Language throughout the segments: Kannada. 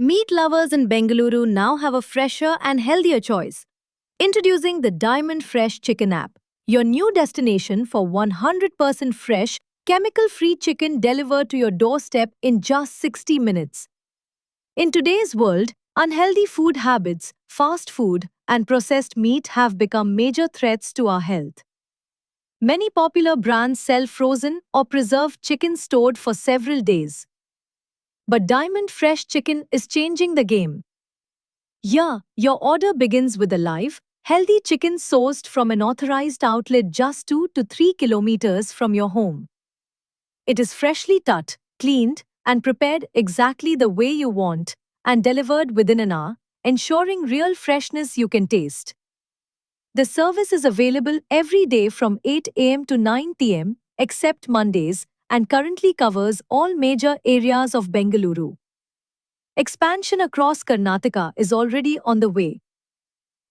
Meat lovers in Bengaluru now have a fresher and healthier choice. Introducing the Diamond Fresh Chicken app, your new destination for 100% fresh, chemical-free chicken delivered to your doorstep in just 60 minutes. In today's world, unhealthy food habits, fast food, and processed meat have become major threats to our health. Many popular brands sell frozen or preserved chicken stored for several days. But Diamond Fresh Chicken is changing the game. Here, your order begins with a live, healthy chicken sourced from an authorized outlet just 2 to 3 kilometers from your home. It is freshly cut, cleaned, and prepared exactly the way you want, and delivered within an hour, ensuring real freshness you can taste. The service is available every day from 8 a.m. to 9 p.m., except Mondays, and currently covers all major areas of Bengaluru. Expansion across Karnataka is already on the way.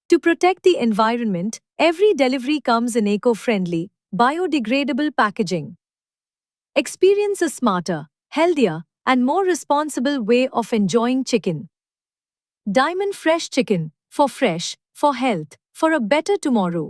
To protect the environment, every delivery comes in eco-friendly, biodegradable packaging. Experience a smarter, healthier, and more responsible way of enjoying chicken. Diamond Fresh Chicken, for fresh, for health, for a better tomorrow.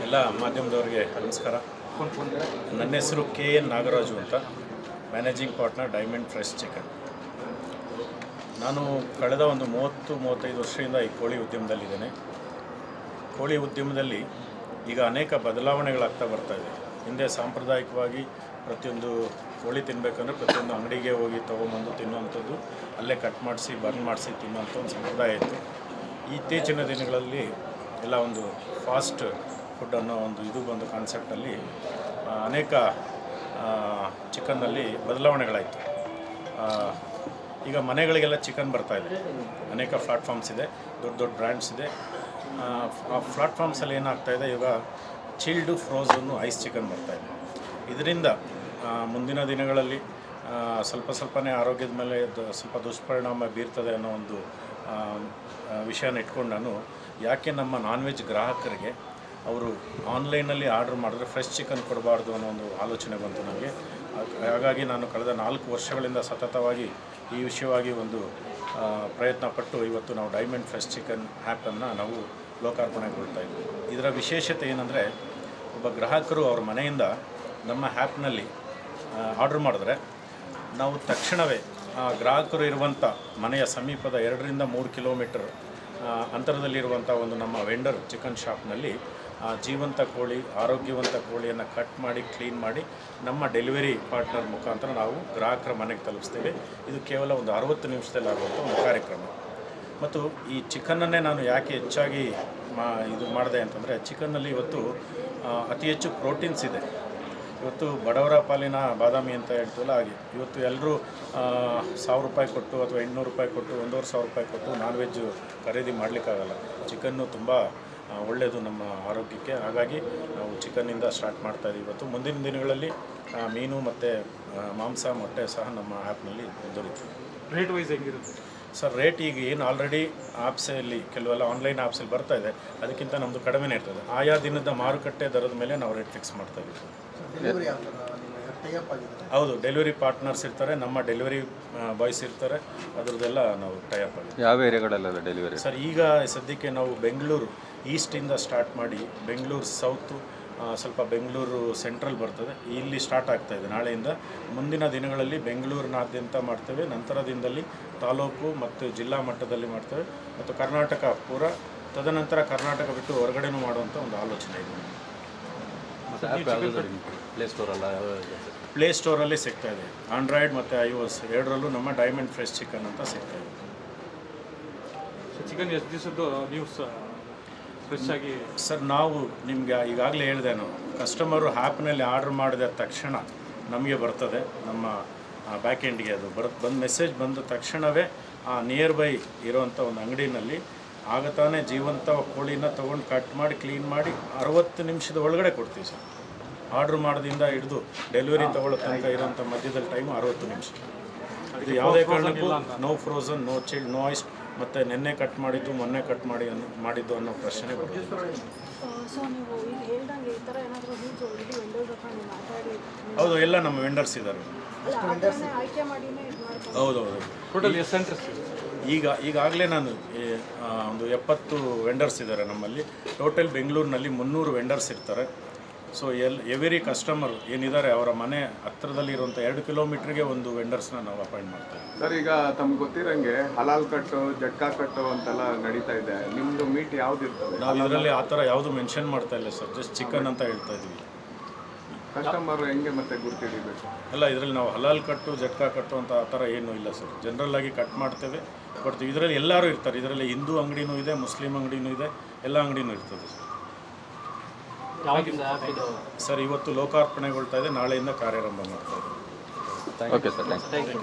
ಎಲ್ಲ ಮಾಧ್ಯಮದವರಿಗೆ ನಮಸ್ಕಾರ. ನನ್ನ ಹೆಸರು KN ನಾಗರಾಜು ಅಂತ, managing partner diamond fresh chicken. ನಾನು ಕಳೆದ ಒಂದು 30-35 ವರ್ಷದಿಂದ ಈ ಕೋಳಿ ಉದ್ಯಮದಲ್ಲಿದ್ದೇನೆ. ಕೋಳಿ ಉದ್ಯಮದಲ್ಲಿ ಈಗ ಅನೇಕ ಬದಲಾವಣೆಗಳಾಗ್ತಾ ಬರ್ತಾಯಿದೆ. ಹಿಂದೆ ಸಾಂಪ್ರದಾಯಿಕವಾಗಿ ಪ್ರತಿಯೊಂದು ಕೋಳಿ ತಿನ್ನಬೇಕಂದ್ರೆ ಪ್ರತಿಯೊಂದು ಅಂಗಡಿಗೆ ಹೋಗಿ ತೊಗೊಂಬಂದು ತಿನ್ನುವಂಥದ್ದು, ಅಲ್ಲೇ ಕಟ್ ಮಾಡಿಸಿ ಬರ್ನ್ ಮಾಡಿಸಿ ತಿನ್ನುವಂಥ ಒಂದು ಸಂಪ್ರದಾಯ ಇತ್ತು. ಇತ್ತೀಚಿನ ದಿನಗಳಲ್ಲಿ ಎಲ್ಲ ಒಂದು ಫಾಸ್ಟ್ ಫುಡ್ ಅನ್ನೋ ಒಂದು ಇದು ಬಂದು ಕಾನ್ಸೆಪ್ಟಲ್ಲಿ ಅನೇಕ ಚಿಕನ್ನಲ್ಲಿ ಬದಲಾವಣೆಗಳಾಯಿತು. ಈಗ ಮನೆಗಳಿಗೆಲ್ಲ ಚಿಕನ್ ಬರ್ತಾಯಿದೆ. ಅನೇಕ ಪ್ಲಾಟ್ಫಾರ್ಮ್ಸ್ ಇದೆ, ದೊಡ್ಡ ದೊಡ್ಡ ಬ್ರ್ಯಾಂಡ್ಸ್ ಇದೆ. ಆ ಪ್ಲಾಟ್ಫಾರ್ಮ್ಸಲ್ಲಿ ಏನಾಗ್ತಾಯಿದೆ, ಈಗ ಚಿಲ್ಡು ಫ್ರೋಝನ್ನು ಐಸ್ ಚಿಕನ್ ಬರ್ತಾಯಿದೆ. ಇದರಿಂದ ಮುಂದಿನ ದಿನಗಳಲ್ಲಿ ಸ್ವಲ್ಪನೇ ಆರೋಗ್ಯದ ಮೇಲೆ ಸ್ವಲ್ಪ ದುಷ್ಪರಿಣಾಮ ಬೀರ್ತದೆ ಅನ್ನೋ ಒಂದು ವಿಷಯನ ಇಟ್ಕೊಂಡು ನಾನು ಯಾಕೆ ನಮ್ಮ ನಾನ್ ವೆಜ್ ಗ್ರಾಹಕರಿಗೆ ಅವರು ಆನ್ಲೈನಲ್ಲಿ ಆರ್ಡ್ರ್ ಮಾಡಿದ್ರೆ ಫ್ರೆಶ್ ಚಿಕನ್ ಕೊಡಬಾರ್ದು ಅನ್ನೋ ಒಂದು ಆಲೋಚನೆ ಬಂತು ನನಗೆ. ಹಾಗಾಗಿ ನಾನು ಕಳೆದ 4 ವರ್ಷಗಳಿಂದ ಸತತವಾಗಿ ಈ ವಿಷಯವಾಗಿ ಒಂದು ಪ್ರಯತ್ನ ಪಟ್ಟು ಇವತ್ತು ನಾವು ಡೈಮಂಡ್ ಫ್ರೆಶ್ ಚಿಕನ್ ಆ್ಯಪನ್ನು ನಾವು ಲೋಕಾರ್ಪಣೆಗೊಳ್ತಾ ಇದ್ವಿ. ಇದರ ವಿಶೇಷತೆ ಏನಂದರೆ, ಒಬ್ಬ ಗ್ರಾಹಕರು ಅವ್ರ ಮನೆಯಿಂದ ನಮ್ಮ ಆ್ಯಪ್ನಲ್ಲಿ ಆರ್ಡ್ರ್ ಮಾಡಿದ್ರೆ ನಾವು ತಕ್ಷಣವೇ ಗ್ರಾಹಕರು ಇರುವಂಥ ಮನೆಯ ಸಮೀಪದ 2-3 ಕಿಲೋಮೀಟರ್ ಅಂತರದಲ್ಲಿರುವಂಥ ಒಂದು ನಮ್ಮ ವೆಂಡರ್ ಚಿಕನ್ ಶಾಪ್ನಲ್ಲಿ ಜೀವಂತ ಕೋಳಿ, ಆರೋಗ್ಯವಂತ ಕೋಳಿಯನ್ನು ಕಟ್ ಮಾಡಿ ಕ್ಲೀನ್ ಮಾಡಿ ನಮ್ಮ ಡೆಲಿವರಿ ಪಾರ್ಟ್ನರ್ ಮುಖಾಂತರ ನಾವು ಗ್ರಾಹಕರ ಮನೆಗೆ ತಲುಪಿಸ್ತೇವೆ. ಇದು ಕೇವಲ ಒಂದು 60 ನಿಮಿಷದಲ್ಲಿ ಆಗುವಂಥ ಒಂದು ಕಾರ್ಯಕ್ರಮ. ಮತ್ತು ಈ ಚಿಕನ್ನನ್ನೇ ನಾನು ಯಾಕೆ ಹೆಚ್ಚಾಗಿ ಇದು ಮಾಡಿದೆ ಅಂತಂದರೆ, ಚಿಕನ್ನಲ್ಲಿ ಇವತ್ತು ಅತಿ ಹೆಚ್ಚು ಪ್ರೋಟೀನ್ಸ್ ಇದೆ. ಇವತ್ತು ಬಡವರ ಪಾಲಿನ ಬಾದಾಮಿ ಅಂತ ಹೇಳ್ತೀವಲ್ಲ ಹಾಗೆ ಇವತ್ತು ಎಲ್ಲರೂ 1000 ರೂಪಾಯಿ ಕೊಟ್ಟು ಅಥವಾ 800 ರೂಪಾಯಿ ಕೊಟ್ಟು 1500 ರೂಪಾಯಿ ಕೊಟ್ಟು ನಾನ್ ವೆಜ್ಜು ಖರೀದಿ ಮಾಡಲಿಕ್ಕಾಗಲ್ಲ. ಚಿಕನ್ನು ತುಂಬ ಒಳ್ಳೆಯದು ನಮ್ಮ ಆರೋಗ್ಯಕ್ಕೆ. ಹಾಗಾಗಿ ನಾವು ಚಿಕನ್ನಿಂದ ಸ್ಟಾರ್ಟ್ ಮಾಡ್ತಾಯಿದ್ದೀವಿ. ಇವತ್ತು ಮುಂದಿನ ದಿನಗಳಲ್ಲಿ ಮೀನು ಮತ್ತು ಮಾಂಸ ಮೊಟ್ಟೆ ಸಹ ನಮ್ಮ ಆ್ಯಪ್ನಲ್ಲಿ ದೊರೀತದೆ. ರೇಟ್ ವೈಸ್ ಹೆಂಗಿರುತ್ತೆ ಸರ್? ರೇಟ್ ಈಗ ಏನು ಆಲ್ರೆಡಿ ಆ್ಯಪ್ಸಲ್ಲಿ ಕೆಲವೆಲ್ಲ ಆನ್ಲೈನ್ ಆ್ಯಪ್ಸಲ್ಲಿ ಬರ್ತಾ ಇದೆ, ಅದಕ್ಕಿಂತ ನಮ್ಮದು ಕಡಿಮೆನೇ ಇರ್ತದೆ. ಆಯಾ ದಿನದ ಮಾರುಕಟ್ಟೆ ದರದ ಮೇಲೆ ನಾವು ರೇಟ್ ಫಿಕ್ಸ್ ಮಾಡ್ತಾಯಿದ್ದೀವಿ. ಹೌದು, ಡೆಲಿವರಿ ಪಾರ್ಟ್ನರ್ಸ್ ಇರ್ತಾರೆ, ನಮ್ಮ ಡೆಲಿವರಿ ಬಾಯ್ಸ್ ಇರ್ತಾರೆ, ಅದರದ್ದೆಲ್ಲ ನಾವು ಟೈಅಪ್ ಆಗಿದೆ. ಯಾವ ಏರಿಯಾಗಳೆಲ್ಲ ಡೆಲಿವರಿ ಸರ್? ಈಗ ಸದ್ಯಕ್ಕೆ ನಾವು ಬೆಂಗಳೂರು ಈಸ್ಟಿಂದ ಸ್ಟಾರ್ಟ್ ಮಾಡಿ ಬೆಂಗಳೂರು ಸೌತು, ಸ್ವಲ್ಪ ಬೆಂಗಳೂರು ಸೆಂಟ್ರಲ್ ಬರ್ತದೆ, ಇಲ್ಲಿ ಸ್ಟಾರ್ಟ್ ಆಗ್ತಾಯಿದೆ ನಾಳೆಯಿಂದ. ಮುಂದಿನ ದಿನಗಳಲ್ಲಿ ಬೆಂಗಳೂರಿನಾದ್ಯಂತ ಮಾಡ್ತೇವೆ, ನಂತರ ದಿನದಲ್ಲಿ ತಾಲೂಕು ಮತ್ತು ಜಿಲ್ಲಾ ಮಟ್ಟದಲ್ಲಿ ಮಾಡ್ತೇವೆ, ಮತ್ತು ಕರ್ನಾಟಕ ಪೂರ, ತದನಂತರ ಕರ್ನಾಟಕ ಬಿಟ್ಟು ಹೊರಗಡೆನೂ ಮಾಡುವಂಥ ಒಂದು ಆಲೋಚನೆ ಇದೆ. ಪ್ಲೇ ಸ್ಟೋರಲ್ಲಿ ಸಿಗ್ತಾ ಇದೆ, ಆಂಡ್ರಾಯ್ಡ್ ಮತ್ತು iOS ಎರಡರಲ್ಲೂ ನಮ್ಮ ಡೈಮಂಡ್ ಫ್ರೆಶ್ ಚಿಕನ್ ಅಂತ ಸಿಗ್ತಾ ಇದೆ. ಚಿಕನ್ ಎಷ್ಟು ದಿವಸದ್ದು ನ್ಯೂಸ್ ಫ್ರೆಶ್ ಆಗಿ? ಸರ್, ನಾವು ನಿಮಗೆ ಈಗಾಗಲೇ ಹೇಳಿದೆ, ನಾವು ಕಸ್ಟಮರು ಆ್ಯಪ್ನಲ್ಲಿ ಆರ್ಡ್ರ್ ಮಾಡಿದ ತಕ್ಷಣ ನಮಗೆ ಬರ್ತದೆ, ನಮ್ಮ ಬ್ಯಾಕ್ ಎಂಡ್ಗೆ ಅದು ಬಂದು ಮೆಸೇಜ್ ಬಂದ ತಕ್ಷಣವೇ ಆ ನಿಯರ್ ಬೈ ಇರೋವಂಥ ಒಂದು ಅಂಗಡಿನಲ್ಲಿ ಆಗತಾನೆ ಜೀವಂತ ಕೋಳಿನ ತೊಗೊಂಡು ಕಟ್ ಮಾಡಿ ಕ್ಲೀನ್ ಮಾಡಿ 60 ನಿಮಿಷದ ಒಳಗಡೆ ಕೊಡ್ತೀವಿ ಸರ್. ಆರ್ಡ್ರ್ ಮಾಡೋದಿಂದ ಹಿಡಿದು ಡೆಲಿವರಿ ತೊಗೊಳ್ಳೋ ತನಕ ಇರೋಂಥ ಮಧ್ಯದಲ್ಲಿ ಟೈಮು 60 ನಿಮಿಷ. ಇದು ಯಾವುದೇ ಕಾರಣಕ್ಕೂ no frozen, no chilled, no ice, ಮತ್ತು ನಿನ್ನೆ ಕಟ್ ಮಾಡಿದ್ದು ಮೊನ್ನೆ ಕಟ್ ಮಾಡಿದ್ದು ಅನ್ನೋ ಪ್ರಶ್ನೆ ಬರುತ್ತೆ. ಹೌದು, ಎಲ್ಲ ನಮ್ಮ ವೆಂಡರ್ಸ್ ಇದ್ದಾರೆ. ಹೌದೌದು. ಟೋಟಲ್ ಎಷ್ಟು ಸೆಂಟರ್ಸ್? ಈಗಾಗಲೇ ನಾನು ಒಂದು 70 ವೆಂಡರ್ಸ್ ಇದ್ದಾರೆ ನಮ್ಮಲ್ಲಿ. ಟೋಟಲ್ ಬೆಂಗಳೂರಿನಲ್ಲಿ 300 ವೆಂಡರ್ಸ್ ಇರ್ತಾರೆ. ಸೊ ಎವ್ರಿ ಕಸ್ಟಮರ್ ಏನಿದ್ದಾರೆ ಅವರ ಮನೆ ಹತ್ತಿರದಲ್ಲಿರುವಂಥ 2 ಕಿಲೋಮೀಟ್ರಿಗೆ ಒಂದು ವೆಂಡರ್ಸ್ನ ನಾವು ಅಪಾಯಿಂಟ್ ಮಾಡ್ತೇವೆ. ಸರ್, ಈಗ ತಮ್ಗೆ ಗೊತ್ತಿರೋಂಗೆ ಹಲಾಲ್ ಕಟ್ಟು, ಜಟ್ಕಾ ಕಟ್ಟು ಅಂತೆಲ್ಲ ನಡೀತಾ ಇದೆ. ನಿಮ್ಮದು ಮೀಟ್ ಯಾವ್ದು ಇರ್ತದೆ? ನಾವು ಇದರಲ್ಲಿ ಆ ಥರ ಯಾವುದು ಮೆನ್ಷನ್ ಮಾಡ್ತಾ ಇಲ್ಲ ಸರ್, ಜಸ್ಟ್ ಚಿಕನ್ ಅಂತ ಹೇಳ್ತಾ ಇದ್ದೀವಿ. ಕಸ್ಟಮರ್ ಹೆಂಗೆ ಮತ್ತೆ ಗುರ್ತಿಡಿಬೇಕು? ಅಲ್ಲ, ಇದರಲ್ಲಿ ನಾವು ಹಲಾಲ್ ಕಟ್ಟು, ಜಟ್ಕಾ ಕಟ್ಟು ಅಂತ ಆ ಥರ ಏನೂ ಇಲ್ಲ ಸರ್. ಜನರಲ್ ಆಗಿ ಕಟ್ ಮಾಡ್ತೇವೆ, ಕೊಡ್ತೀವಿ. ಇದರಲ್ಲಿ ಎಲ್ಲರೂ ಇರ್ತಾರೆ. ಇದರಲ್ಲಿ ಹಿಂದೂ ಅಂಗಡಿನೂ ಇದೆ, ಮುಸ್ಲಿಂ ಅಂಗಡಿನೂ ಇದೆ, ಎಲ್ಲ ಅಂಗಡಿನೂ ಇರ್ತದೆ ಸರ್. ಸರ್, ಇವತ್ತು ಲೋಕಾರ್ಪಣೆಗೊಳ್ತಾ ಇದೆ, ನಾಳೆಯಿಂದ ಕಾರ್ಯಾರಂಭ ಮಾಡ್ತಾ ಇದೆ. Okay sir, thank you.